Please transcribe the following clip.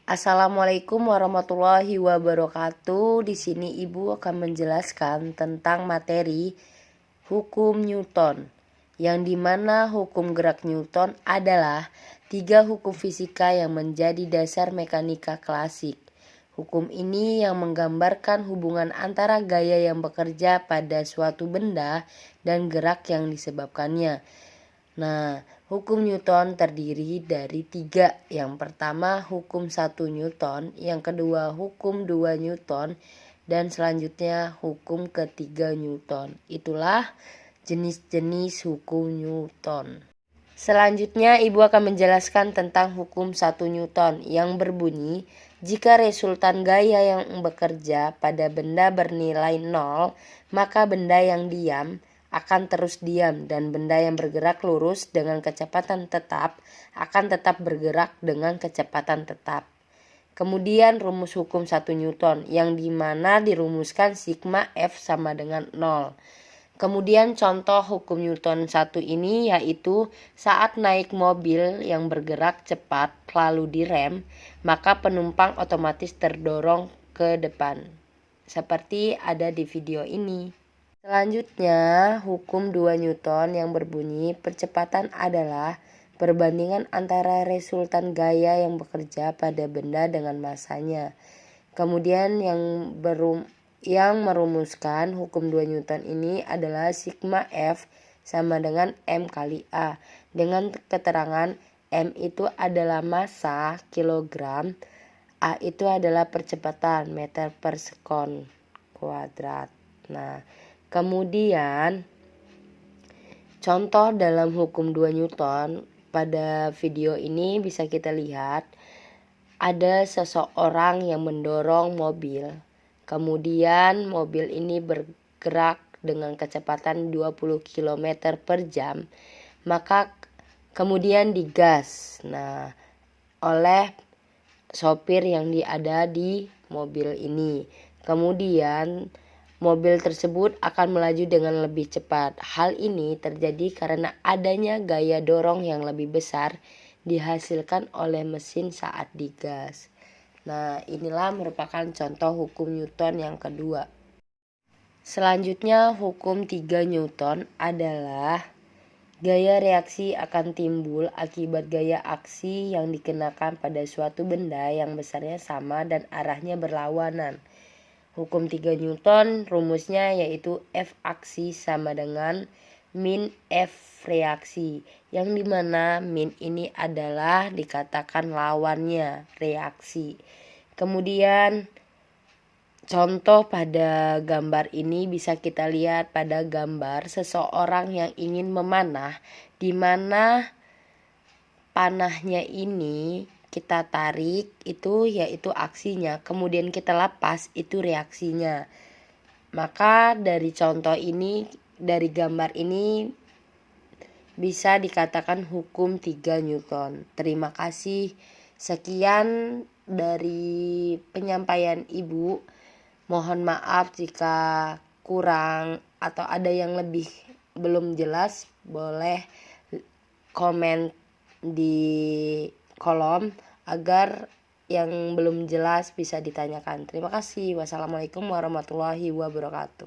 Assalamualaikum warahmatullahi wabarakatuh. Di sini Ibu akan menjelaskan tentang materi hukum Newton, yang dimana hukum gerak Newton adalah 3 hukum fisika yang menjadi dasar mekanika klasik. Hukum ini yang menggambarkan hubungan antara gaya yang bekerja pada suatu benda dan gerak yang disebabkannya. Nah, hukum Newton terdiri dari 3. Yang pertama hukum 1 Newton, yang kedua hukum 2 Newton, dan selanjutnya hukum ketiga Newton. Itulah jenis-jenis hukum Newton. Selanjutnya Ibu akan menjelaskan tentang hukum 1 Newton yang berbunyi, jika resultan gaya yang bekerja pada benda bernilai 0, maka benda yang diam akan terus diam dan benda yang bergerak lurus dengan kecepatan tetap akan tetap bergerak dengan kecepatan tetap. Kemudian rumus hukum 1 Newton yang dimana dirumuskan sigma F sama dengan 0. Kemudian contoh hukum Newton 1 ini yaitu saat naik mobil yang bergerak cepat lalu direm, maka penumpang otomatis terdorong ke depan. Seperti ada di video ini. Selanjutnya, hukum 2 Newton yang berbunyi percepatan adalah perbandingan antara resultan gaya yang bekerja pada benda dengan massanya. Kemudian yang merumuskan hukum 2 Newton ini adalah sigma F sama dengan M kali A. Dengan keterangan M itu adalah massa kilogram, A itu adalah percepatan meter per sekon kuadrat. Nah, kemudian contoh dalam hukum 2 Newton pada video ini bisa kita lihat ada seseorang yang mendorong mobil. Kemudian mobil ini bergerak dengan kecepatan 20 km per jam. Maka kemudian digas. Nah, oleh sopir yang ada di mobil ini. Kemudian mobil tersebut akan melaju dengan lebih cepat. Hal ini terjadi karena adanya gaya dorong yang lebih besar dihasilkan oleh mesin saat digas. Nah, inilah merupakan contoh hukum Newton yang kedua. Selanjutnya, hukum 3 Newton adalah gaya reaksi akan timbul akibat gaya aksi yang dikenakan pada suatu benda yang besarnya sama dan arahnya berlawanan. Hukum 3 Newton rumusnya yaitu F aksi sama dengan min F reaksi, yang dimana min ini adalah dikatakan lawannya reaksi. Kemudian contoh pada gambar ini bisa kita lihat pada gambar seseorang yang ingin memanah, di mana panahnya ini kita tarik itu yaitu aksinya, kemudian kita lepas itu reaksinya. Maka dari contoh ini, dari gambar ini bisa dikatakan hukum 3 Newton. Terima kasih. Sekian dari penyampaian Ibu. Mohon maaf jika kurang atau ada yang lebih belum jelas, boleh komen di kolom agar yang belum jelas bisa ditanyakan. Terima kasih. Wassalamualaikum warahmatullahi wabarakatuh.